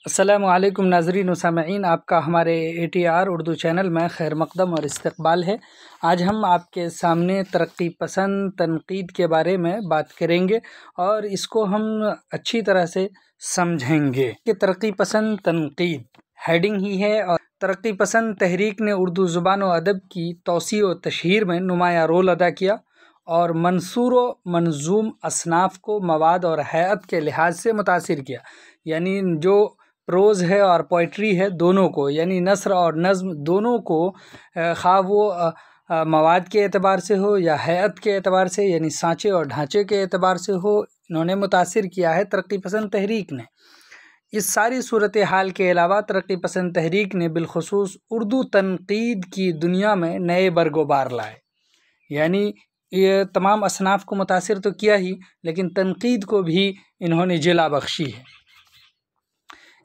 السلام علیکم ناظرین و سامعین، آپ کا ہمارے ATR اردو چینل میں خیر مقدم اور استقبال ہے۔ آج ہم آپ کے سامنے ترقی پسند تنقید کے بارے میں بات کریں گے اور اس کو ہم اچھی طرح سے سمجھیں گے کہ ترقی پسند تنقید ہیڈنگ ہی ہے، اور ترقی پسند تحریک نے اردو زبان و ادب کی توسیع و تشہیر میں نمایاں رول ادا کیا اور منثور و منظوم اصناف کو مواد اور ہیئت کے لحاظ سے متاثر کیا، یعنی جو پروز ہے اور پوئٹری ہے دونوں کو، یعنی نثر اور نظم دونوں کو، خواہ وہ مواد کے اعتبار سے ہو یا ہیئت کے اعتبار سے، یعنی سانچے اور ڈھانچے کے اعتبار سے ہو، انہوں نے متاثر کیا ہے ترقی پسند تحریک نے۔ اس ساری صورتحال کے علاوہ ترقی پسند تحریک نے بالخصوص اردو تنقید کی دنیا میں نئے برگ و بار لائے، یعنی یہ تمام اصناف کو متاثر تو کیا ہی، لیکن تنقید کو بھی انہوں نے جلا بخشی ہے۔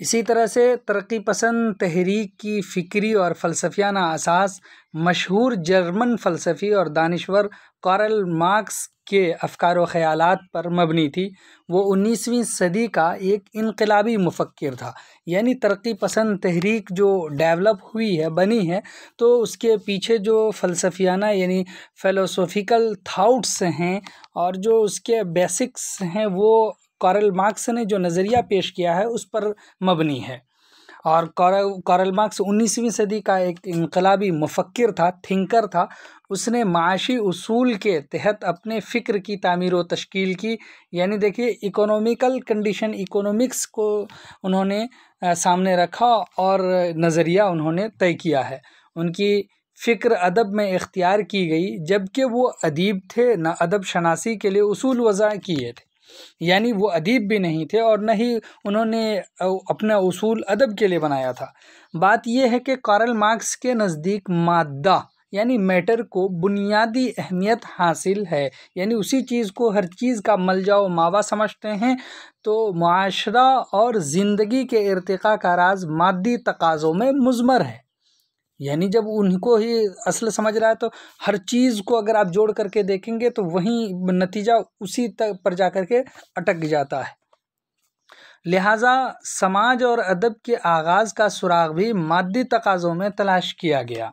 اسی طرح سے ترقی پسند تحریک کی فکری اور فلسفیانہ اساس مشہور جرمن فلسفی اور دانشور کارل مارکس کے افکار و خیالات پر مبنی تھی۔ وہ 19ویں صدی کا ایک انقلابی مفکر تھا، یعنی ترقی پسند تحریک جو ڈیولپ ہوئی ہے، بنی ہے، تو اس کے پیچھے جو فلسفیانہ یعنی فلسفیکل تھاٹس ہیں اور جو اس کے بیسکس ہیں، وہ کارل مارکس نے جو نظریہ پیش کیا ہے اس پر مبنی ہے۔ اور کارل مارکس 19ویں صدی کا ایک انقلابی مفکر تھا، تھنکر تھا۔ اس نے معاشی اصول کے تحت اپنے فکر کی تعمیر و تشکیل کی، یعنی دیکھیے اکنامیکل کنڈیشن، اکنامکس کو انہوں نے سامنے رکھا اور نظریہ انہوں نے طے کیا ہے۔ ان کی فکر ادب میں اختیار کی گئی، جبکہ وہ ادیب تھے، نہ ادب شناسی کے لیے اصول وضع کیے تھے، یعنی وہ ادیب بھی نہیں تھے اور نہ ہی انہوں نے اپنا اصول ادب کے لیے بنایا تھا۔ بات یہ ہے کہ کارل مارکس کے نزدیک مادہ یعنی میٹر کو بنیادی اہمیت حاصل ہے، یعنی اسی چیز کو ہر چیز کا ملجا و ماوا سمجھتے ہیں۔ تو معاشرہ اور زندگی کے ارتقاء کا راز مادی تقاضوں میں مضمر ہے، یعنی جب ان کو ہی اصل سمجھ رہا ہے تو ہر چیز کو اگر آپ جوڑ کر کے دیکھیں گے تو وہیں نتیجہ اسی تک پر جا کر کے اٹک جاتا ہے۔ لہٰذا سماج اور ادب کے آغاز کا سراغ بھی مادی تقاضوں میں تلاش کیا گیا۔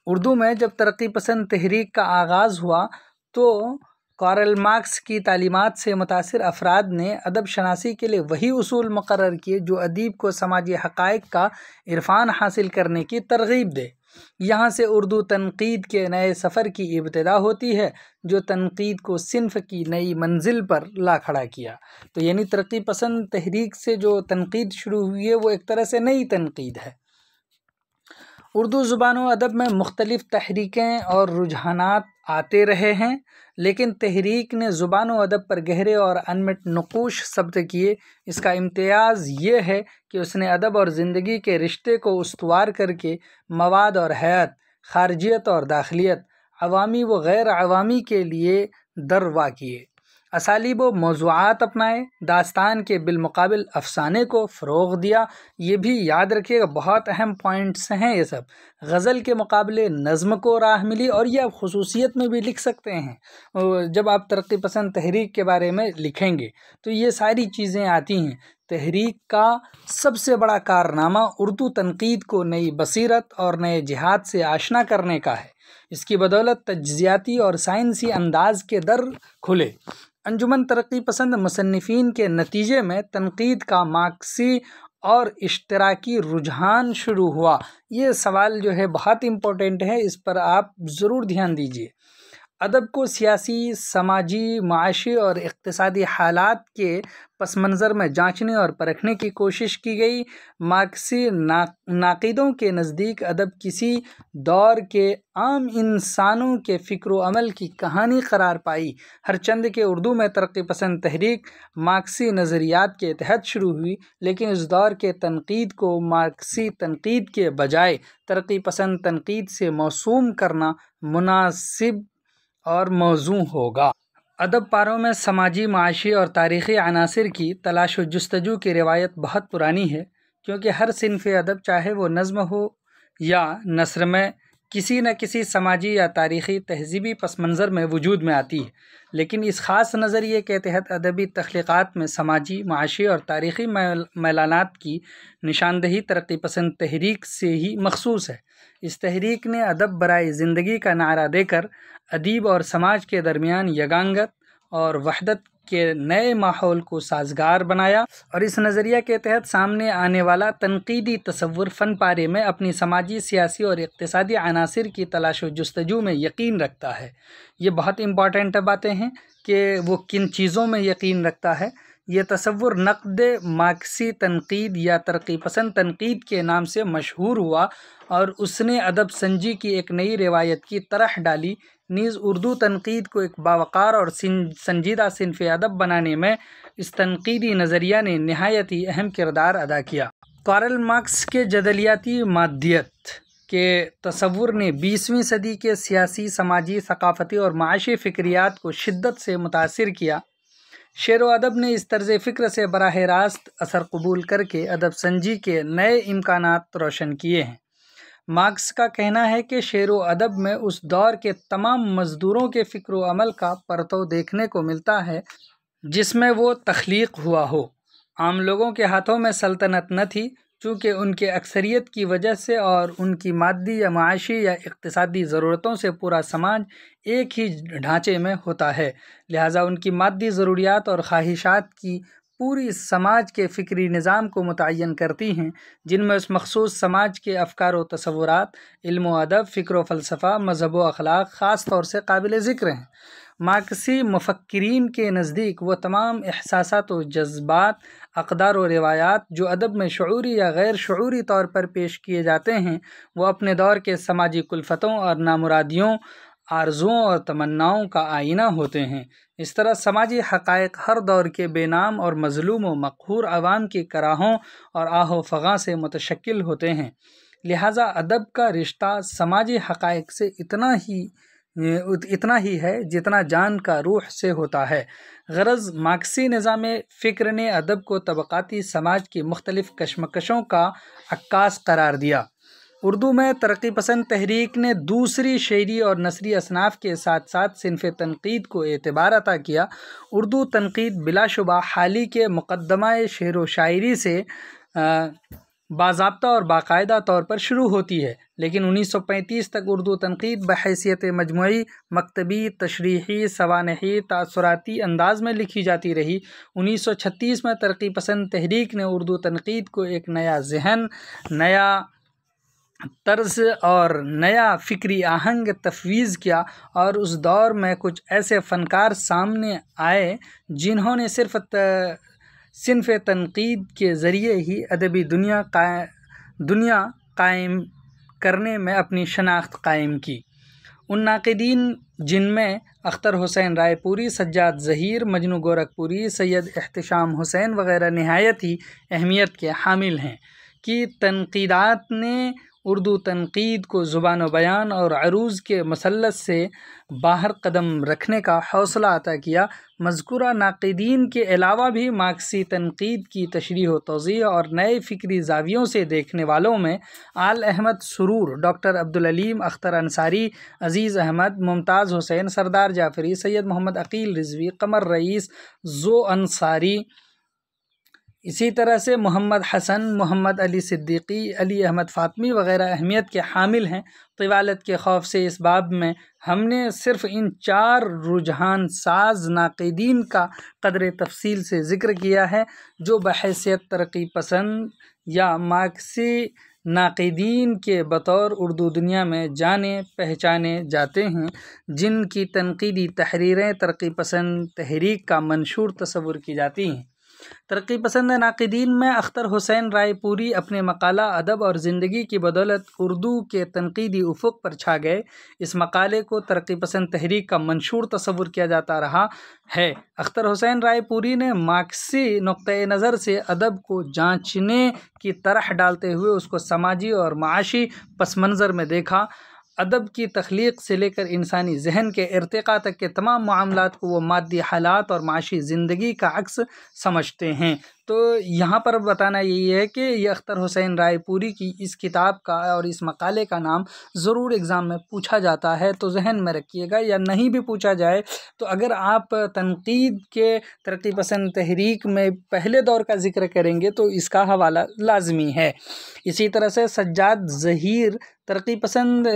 اردو میں جب ترقی پسند تحریک کا آغاز ہوا تو کارل مارکس کی تعلیمات سے متاثر افراد نے ادب شناسی کے لیے وہی اصول مقرر کیے جو ادیب کو سماجی حقائق کا عرفان حاصل کرنے کی ترغیب دے۔ یہاں سے اردو تنقید کے نئے سفر کی ابتدا ہوتی ہے، جو تنقید کو صنف کی نئی منزل پر لا کھڑا کیا۔ تو یعنی ترقی پسند تحریک سے جو تنقید شروع ہوئی ہے وہ ایک طرح سے نئی تنقید ہے۔ اردو زبان و ادب میں مختلف تحریکیں اور رجحانات آتے رہے ہیں، لیکن تحریک نے زبان و ادب پر گہرے اور انمٹ نقوش ثبت کیے۔ اس کا امتیاز یہ ہے کہ اس نے ادب اور زندگی کے رشتے کو استوار کر کے مواد اور ہیئت، خارجیت اور داخلیت، عوامی و غیر عوامی کے لیے دروا کیے، اسالیب و موضوعات اپنائے، داستان کے بالمقابل افسانے کو فروغ دیا۔ یہ بھی یاد رکھیے گا، بہت اہم پوائنٹس ہیں یہ سب۔ غزل کے مقابلے نظم کو راہ ملی، اور یہ آپ خصوصیت میں بھی لکھ سکتے ہیں جب آپ ترقی پسند تحریک کے بارے میں لکھیں گے تو یہ ساری چیزیں آتی ہیں۔ تحریک کا سب سے بڑا کارنامہ اردو تنقید کو نئی بصیرت اور نئے جہاد سے آشنا کرنے کا ہے۔ اس کی بدولت تجزیاتی اور سائنسی انداز کے در کھلے۔ انجمن ترقی پسند مصنفین کے نتیجے میں تنقید کا مارکسی اور اشتراکی رجحان شروع ہوا۔ یہ سوال جو ہے بہت امپورٹنٹ ہے، اس پر آپ ضرور دھیان دیجیے۔ ادب کو سیاسی، سماجی، معاشی اور اقتصادی حالات کے پس منظر میں جانچنے اور پرکھنے کی کوشش کی گئی۔ مارکسی ناقدوں کے نزدیک ادب کسی دور کے عام انسانوں کے فکر و عمل کی کہانی قرار پائی۔ ہر چند کے اردو میں ترقی پسند تحریک مارکسی نظریات کے تحت شروع ہوئی، لیکن اس دور کے تنقید کو مارکسی تنقید کے بجائے ترقی پسند تنقید سے موسوم کرنا مناسب اور موزوں ہوگا۔ ادب پاروں میں سماجی، معاشی اور تاریخی عناصر کی تلاش و جستجو کی روایت بہت پرانی ہے، کیونکہ ہر صنف ادب چاہے وہ نظم ہو یا نثر میں کسی نہ کسی سماجی یا تاریخی تہذیبی پس منظر میں وجود میں آتی ہے، لیکن اس خاص نظریے کے تحت ادبی تخلیقات میں سماجی، معاشی اور تاریخی میلانات کی نشاندہی ترقی پسند تحریک سے ہی مخصوص ہے۔ اس تحریک نے ادب برائے زندگی کا نعرہ دے کر ادیب اور سماج کے درمیان یگانگت اور وحدت کے نئے ماحول کو سازگار بنایا، اور اس نظریہ کے تحت سامنے آنے والا تنقیدی تصور فن پارے میں اپنی سماجی، سیاسی اور اقتصادی عناصر کی تلاش و جستجو میں یقین رکھتا ہے۔ یہ بہت امپورٹنٹ باتیں ہیں کہ وہ کن چیزوں میں یقین رکھتا ہے۔ یہ تصور نقد مارکسی تنقید یا ترقی پسند تنقید کے نام سے مشہور ہوا، اور اس نے ادب سنجی کی ایک نئی روایت کی طرح ڈالی۔ نیز اردو تنقید کو ایک باوقار اور سنجیدہ صنف ادب بنانے میں اس تنقیدی نظریہ نے نہایت ہی اہم کردار ادا کیا۔ کارل مارکس کے جدلیاتی مادیت کے تصور نے 20ویں صدی کے سیاسی، سماجی، ثقافتی اور معاشی فکریات کو شدت سے متاثر کیا۔ شعر و ادب نے اس طرز فکر سے براہ راست اثر قبول کر کے ادب سنجی کے نئے امکانات روشن کیے ہیں۔ مارکس کا کہنا ہے کہ شعر و ادب میں اس دور کے تمام مزدوروں کے فکر و عمل کا پرتو دیکھنے کو ملتا ہے جس میں وہ تخلیق ہوا ہو۔ عام لوگوں کے ہاتھوں میں سلطنت نہ تھی، چونکہ ان کے اکثریت کی وجہ سے اور ان کی مادی یا معاشی یا اقتصادی ضرورتوں سے پورا سماج ایک ہی ڈھانچے میں ہوتا ہے، لہٰذا ان کی مادی ضروریات اور خواہشات کی پوری سماج کے فکری نظام کو متعین کرتی ہیں، جن میں اس مخصوص سماج کے افکار و تصورات، علم و ادب، فکر و فلسفہ، مذہب و اخلاق خاص طور سے قابل ذکر ہیں۔ مارکسی مفکرین کے نزدیک وہ تمام احساسات و جذبات، اقدار و روایات جو ادب میں شعوری یا غیر شعوری طور پر پیش کیے جاتے ہیں، وہ اپنے دور کے سماجی کلفتوں اور نامرادیوں، آرزوؤں اور تمناؤں کا آئینہ ہوتے ہیں۔ اس طرح سماجی حقائق ہر دور کے بے نام اور مظلوم و مقہور عوام کی کراہوں اور آہ و فغاں سے متشکل ہوتے ہیں، لہٰذا ادب کا رشتہ سماجی حقائق سے اتنا ہی ہے جتنا جان کا روح سے ہوتا ہے۔ غرض مارکسی نظام فکر نے ادب کو طبقاتی سماج کی مختلف کشمکشوں کا عکاس قرار دیا۔ اردو میں ترقی پسند تحریک نے دوسری شعری اور نثری اصناف کے ساتھ ساتھ صنف تنقید کو اعتبار عطا کیا۔ اردو تنقید بلا شبہ حال ہی کے مقدمہ شعر و شاعری سے باضابطہ اور باقاعدہ طور پر شروع ہوتی ہے، لیکن 1935 تک اردو تنقید بحیثیت مجموعی، مکتبی، تشریحی، سوانحی، تاثراتی انداز میں لکھی جاتی رہی۔ 1936 میں ترقی پسند تحریک نے اردو تنقید کو ایک نیا ذہن، نیا طرز اور نیا فکری آہنگ تفویض کیا، اور اس دور میں کچھ ایسے فنکار سامنے آئے جنہوں نے صرف صنف تنقید کے ذریعے ہی ادبی دنیا قائم کرنے میں اپنی شناخت قائم کی۔ ان ناقدین جن میں اختر حسین رائے پوری، سجاد ظہیر، مجنوں گورکھپوری، سید احتشام حسین وغیرہ نہایت ہی اہمیت کے حامل ہیں، کی تنقیدات نے اردو تنقید کو زبان و بیان اور عروض کے مثلث سے باہر قدم رکھنے کا حوصلہ عطا کیا۔ مذکورہ ناقدین کے علاوہ بھی مارکسی تنقید کی تشریح و توضیح اور نئے فکری زاویوں سے دیکھنے والوں میں آل احمد سرور، ڈاکٹر عبدالعلیم اختر انصاری، عزیز احمد، ممتاز حسین، سردار جعفری، سید محمد عقیل رضوی، قمر رئیس، ذو انصاری، اسی طرح سے محمد حسن، محمد علی صدیقی، علی احمد فاطمی وغیرہ اہمیت کے حامل ہیں۔ طوالت کے خوف سے اس باب میں ہم نے صرف ان 4 رجحان ساز ناقدین کا قدر تفصیل سے ذکر کیا ہے جو بحیثیت ترقی پسند یا مارکسی ناقدین کے بطور اردو دنیا میں جانے پہچانے جاتے ہیں، جن کی تنقیدی تحریریں ترقی پسند تحریک کا منشور تصور کی جاتی ہیں۔ ترقی پسند ناقدین میں اختر حسین رائے پوری اپنے مقالہ ادب اور زندگی کی بدولت اردو کے تنقیدی افق پر چھا گئے۔ اس مقالے کو ترقی پسند تحریک کا منشور تصور کیا جاتا رہا ہے۔ اختر حسین رائے پوری نے مارکسی نقطۂ نظر سے ادب کو جانچنے کی طرح ڈالتے ہوئے اس کو سماجی اور معاشی پس منظر میں دیکھا۔ ادب کی تخلیق سے لے کر انسانی ذہن کے ارتقاء تک کے تمام معاملات کو وہ مادی حالات اور معاشی زندگی کا عکس سمجھتے ہیں۔ تو یہاں پر بتانا یہی ہے کہ یہ اختر حسین رائے پوری کی اس کتاب کا اور اس مقالے کا نام ضرور ایگزام میں پوچھا جاتا ہے، تو ذہن میں رکھیے گا، یا نہیں بھی پوچھا جائے تو اگر آپ تنقید کے ترقی پسند تحریک میں پہلے دور کا ذکر کریں گے تو اس کا حوالہ لازمی ہے۔ اسی طرح سے سجاد ظہیر ترقی پسند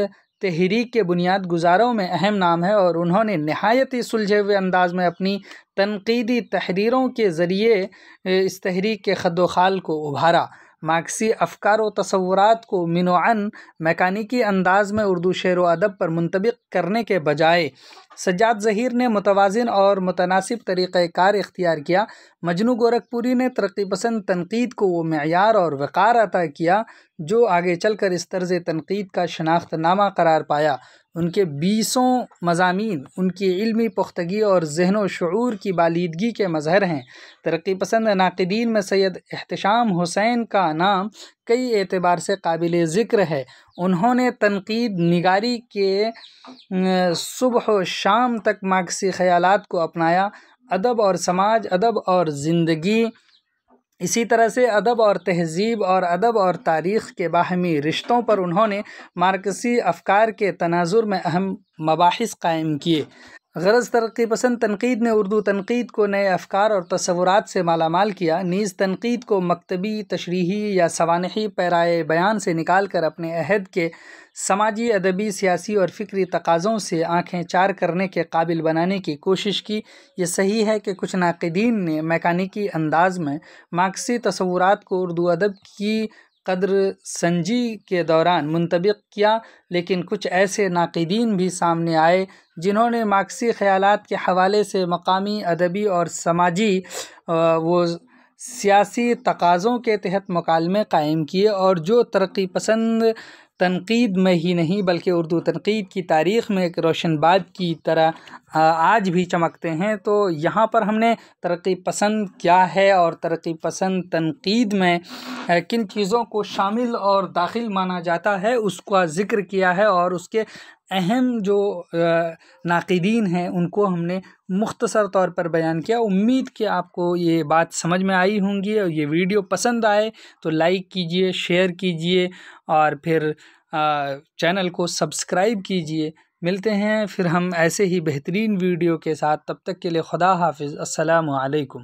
تحریک کے بنیاد گزاروں میں اہم نام ہے، اور انہوں نے نہایت ہی سلجھے ہوئے انداز میں اپنی تنقیدی تحریروں کے ذریعے اس تحریک کے خد و خال کو ابھارا۔ مارکسی افکار و تصورات کو منوعاً میکانیکی انداز میں اردو شعر و ادب پر منطبق کرنے کے بجائے سجاد ظہیر نے متوازن اور متناسب طریقہ کار اختیار کیا۔ مجنو گورکھپوری نے ترقی پسند تنقید کو وہ معیار اور وقار عطا کیا جو آگے چل کر اس طرز تنقید کا شناخت نامہ قرار پایا۔ ان کے 20 مضامین ان کی علمی پختگی اور ذہن و شعور کی بالیدگی کے مظہر ہیں۔ ترقی پسند ناقدین میں سید احتشام حسین کا نام کئی اعتبار سے قابل ذکر ہے۔ انہوں نے تنقید نگاری کے صبح و شام تک مارکسی خیالات کو اپنایا۔ ادب اور سماج، ادب اور زندگی، اسی طرح سے ادب اور تہذیب اور ادب اور تاریخ کے باہمی رشتوں پر انہوں نے مارکسی افکار کے تناظر میں اہم مباحث قائم کیے۔ غرض ترقی پسند تنقید نے اردو تنقید کو نئے افکار اور تصورات سے مالا مال کیا، نیز تنقید کو مکتبی، تشریحی یا سوانحی پیرائے بیان سے نکال کر اپنے عہد کے سماجی، ادبی، سیاسی اور فکری تقاضوں سے آنکھیں چار کرنے کے قابل بنانے کی کوشش کی۔ یہ صحیح ہے کہ کچھ ناقدین نے میکانیکی انداز میں مارکسی تصورات کو اردو ادب کی قدر سنجی کے دوران منطبق کیا، لیکن کچھ ایسے ناقدین بھی سامنے آئے جنہوں نے مارکسی خیالات کے حوالے سے مقامی، ادبی اور سماجی و سیاسی تقاضوں کے تحت مکالمے قائم کیے، اور جو ترقی پسند تنقید میں ہی نہیں بلکہ اردو تنقید کی تاریخ میں ایک روشن باد کی طرح آج بھی چمکتے ہیں۔ تو یہاں پر ہم نے ترقی پسند کیا ہے اور ترقی پسند تنقید میں کن چیزوں کو شامل اور داخل مانا جاتا ہے اس کا ذکر کیا ہے، اور اس کے اہم جو ناقدین ہیں ان کو ہم نے مختصر طور پر بیان کیا۔ امید کہ آپ کو یہ بات سمجھ میں آئی ہوں گی، اور یہ ویڈیو پسند آئے تو لائک کیجئے، شیئر کیجئے، اور پھر چینل کو سبسکرائب کیجئے۔ ملتے ہیں پھر ہم ایسے ہی بہترین ویڈیو کے ساتھ، تب تک کے لیے خدا حافظ، السلام علیکم۔